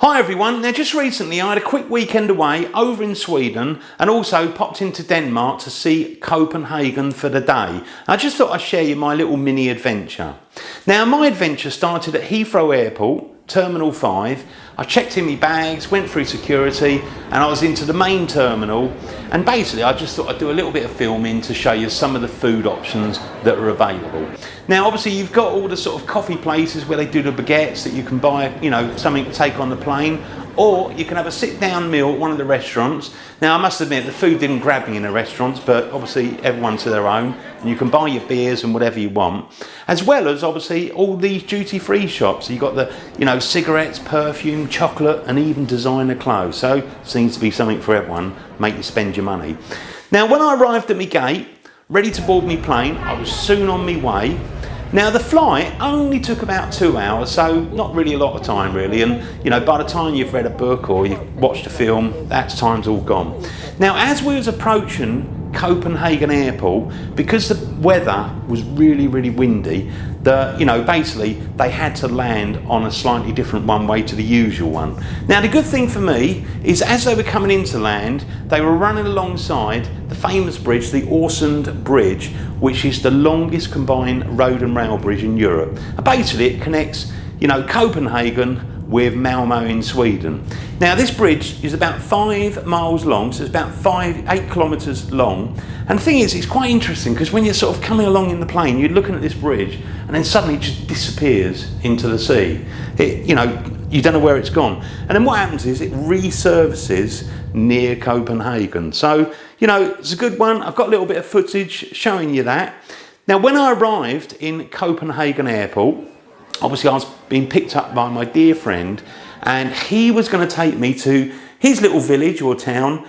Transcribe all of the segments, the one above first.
Hi everyone, now just recently I had a quick weekend away over in Sweden and also popped into Denmark to see Copenhagen for the day. I just thought I'd share you my little mini adventure. Now my adventure started at Heathrow Airport, Terminal 5. I checked in my bags, went through security and I was into the main terminal, and basically I just thought I'd do a little bit of filming to show you some of the food options that are available. Now obviously you've got all the sort of coffee places where they do the baguettes that you can buy, you know, something to take on the plane, or you can have a sit down meal at one of the restaurants. Now I must admit the food didn't grab me in the restaurants, but obviously everyone to their own, and you can buy your beers and whatever you want, as well as obviously all these duty free shops. So you've got the, you know, cigarettes, perfume, chocolate and even designer clothes. So seems to be something for everyone, make you spend your money. Now when I arrived at my gate, ready to board my plane, I was soon on my way. Now the flight only took about 2 hours, so not really a lot of time really, and you know, by the time you've read a book or you've watched a film, that time's all gone. Now as we was approaching Copenhagen airport, because the weather was really windy, basically they had to land on a slightly different runway to the usual one. Now the good thing for me is as they were coming into land, they were running alongside the famous bridge, the Øresund Bridge, which is the longest combined road and rail bridge in Europe. And basically it connects, you know, Copenhagen with Malmö in Sweden. Now this bridge is about 5 miles long, so it's about 8 kilometres long. And the thing is, it's quite interesting because when you're sort of coming along in the plane, you're looking at this bridge and then suddenly it just disappears into the sea. You don't know where it's gone. And then what happens is it resurfaces near Copenhagen. So, you know, it's a good one. I've got a little bit of footage showing you that. Now when I arrived in Copenhagen airport, obviously I was being picked up by my dear friend, and he was going to take me to his little village or town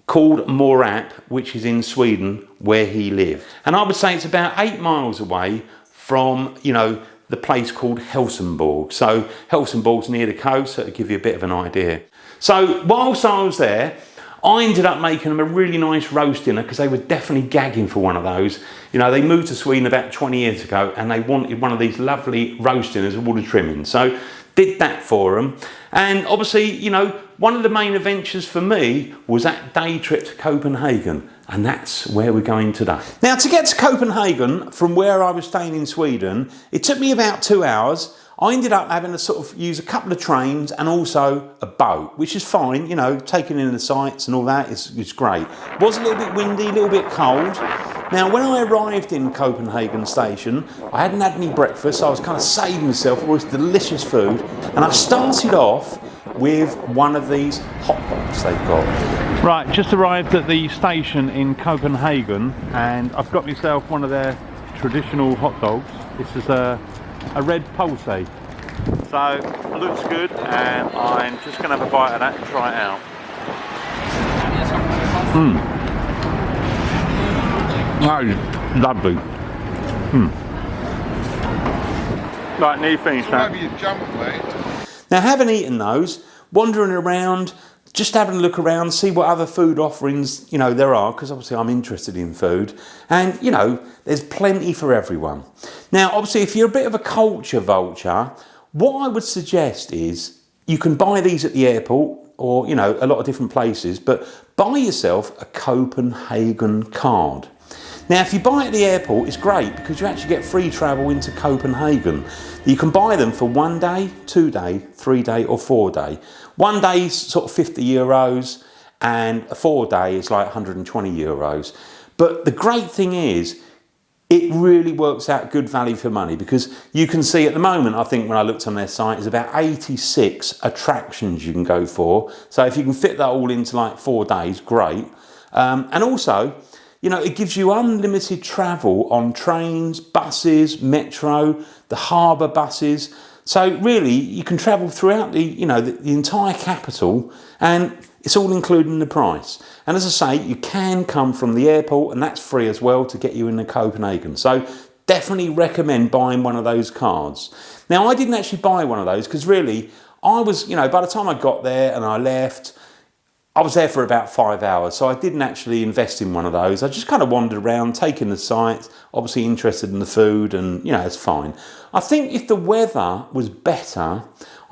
called Morap, which is in Sweden, where he lived. And I would say it's about 8 miles away from, you know, the place called Helsingborg. So Helsingborg's near the coast, so to give you a bit of an idea. So whilst I was there, I ended up making them a really nice roast dinner because they were definitely gagging for one of those. You know, they moved to Sweden about 20 years ago and they wanted one of these lovely roast dinners with all the trimmings. So did that for them. And obviously, you know, one of the main adventures for me was that day trip to Copenhagen. And that's where we're going today. Now to get to Copenhagen from where I was staying in Sweden, it took me about 2 hours. I ended up having to sort of use a couple of trains and also a boat, which is fine, you know, taking in the sights and all that is great. It was a little bit windy, a little bit cold. Now, when I arrived in Copenhagen station, I hadn't had any breakfast, so I was kind of saving myself all this delicious food. And I started off with one of these hot dogs they've got. Right, just arrived at the station in Copenhagen and I've got myself one of their traditional hot dogs. This is a red pulse. So looks good and I'm just going to have a bite of that and try it out. That is lovely. Right, nearly finished that. Now having eaten those, wandering around, just having a look around, see what other food offerings, you know, there are, because obviously I'm interested in food. And, you know, there's plenty for everyone. Now, obviously, if you're a bit of a culture vulture, what I would suggest is you can buy these at the airport or, you know, a lot of different places, but buy yourself a Copenhagen card. Now, if you buy it at the airport, it's great because you actually get free travel into Copenhagen. You can buy them for 1 day, 2 day, 3 day or 4 day. 1 day is sort of 50 euros and a 4 day is like 120 euros. But the great thing is, it really works out good value for money because you can see at the moment, I think when I looked on their site, there's about 86 attractions you can go for. So if you can fit that all into like 4 days, great. And also, you know, it gives you unlimited travel on trains, buses, metro, the harbour buses. So really, you can travel throughout the entire capital and it's all included in the price. And as I say, you can come from the airport and that's free as well to get you into Copenhagen. So definitely recommend buying one of those cards. Now, I didn't actually buy one of those because really, I was, you know, by the time I got there and I left, I was there for about 5 hours, so I didn't actually invest in one of those. I just kind of wandered around, taking the sights, obviously interested in the food, and, you know, it's fine. I think if the weather was better,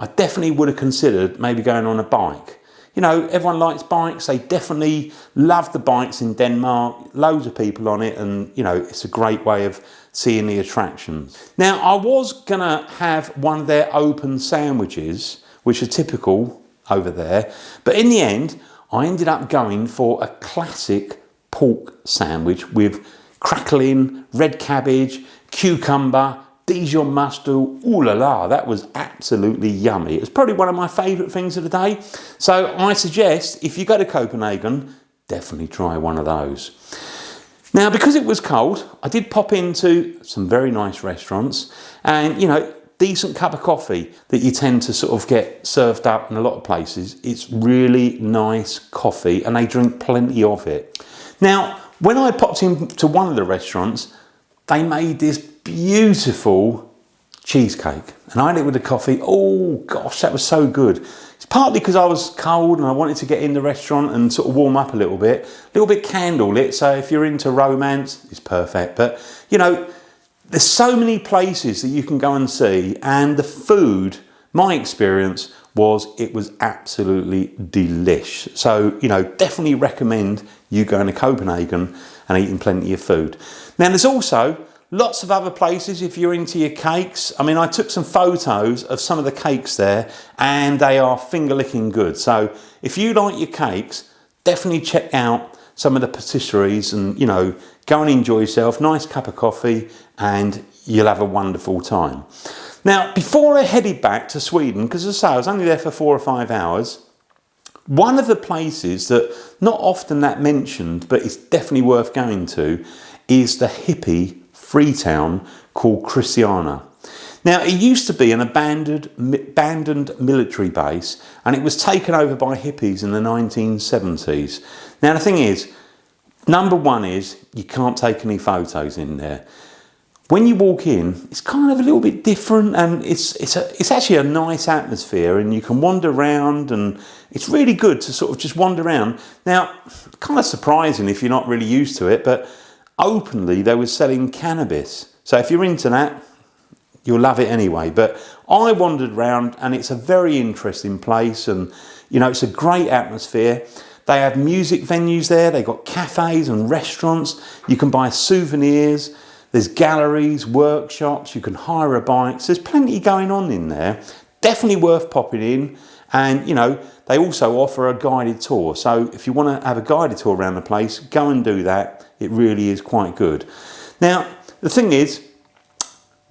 I definitely would have considered maybe going on a bike. You know, everyone likes bikes. They definitely love the bikes in Denmark. Loads of people on it, and you know, it's a great way of seeing the attractions. Now, I was gonna have one of their open sandwiches, which are typical over there, but in the end, I ended up going for a classic pork sandwich with crackling red cabbage, cucumber, Dijon mustard. Ooh la la, that was absolutely yummy. It was probably one of my favourite things of the day. So I suggest if you go to Copenhagen, definitely try one of those. Now, because it was cold, I did pop into some very nice restaurants and, you know, decent cup of coffee that you tend to sort of get served up in a lot of places. It's really nice coffee and they drink plenty of it. Now, when I popped into one of the restaurants, they made this beautiful cheesecake and I had it with the coffee. Oh gosh, that was so good. It's partly because I was cold and I wanted to get in the restaurant and sort of warm up a little bit candlelit, so if you're into romance, it's perfect. But you know, there's so many places that you can go and see, and the food, my experience was it was absolutely delish. So, you know, definitely recommend you going to Copenhagen and eating plenty of food. Now, there's also lots of other places if you're into your cakes. I mean, I took some photos of some of the cakes there and they are finger licking good. So if you like your cakes, definitely check out some of the patisseries and, you know, go and enjoy yourself. Nice cup of coffee and you'll have a wonderful time. Now, before I headed back to Sweden, because as I say, I was only there for 4 or 5 hours, one of the places that not often that mentioned, but it's definitely worth going to, is the hippie free town called Christiania. Now, it used to be an abandoned military base and it was taken over by hippies in the 1970s. Now, the thing is, number one is you can't take any photos in there. When you walk in, it's kind of a little bit different and it's actually a nice atmosphere and you can wander around and it's really good to sort of just wander around. Now, kind of surprising if you're not really used to it, but openly they were selling cannabis. So if you're into that, you'll love it anyway. But I wandered around and it's a very interesting place and, you know, it's a great atmosphere. They have music venues there. They've got cafes and restaurants. You can buy souvenirs. There's galleries, workshops. You can hire a bike. So there's plenty going on in there. Definitely worth popping in. And, you know, they also offer a guided tour. So if you want to have a guided tour around the place, go and do that. It really is quite good. Now, the thing is,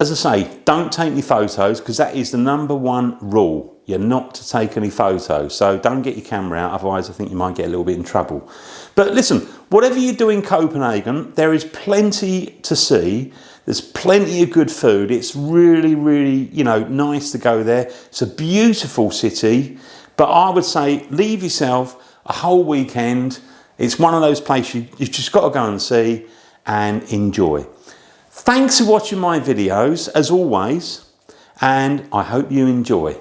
as I say, don't take any photos because that is the number one rule. You're not to take any photos. So don't get your camera out. Otherwise, I think you might get a little bit in trouble. But listen, whatever you do in Copenhagen, there is plenty to see. There's plenty of good food. It's really, really, you know, nice to go there. It's a beautiful city. But I would say leave yourself a whole weekend. It's one of those places you've just got to go and see and enjoy. Thanks for watching my videos, as always, and I hope you enjoy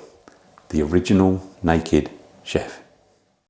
the original Naked Chef.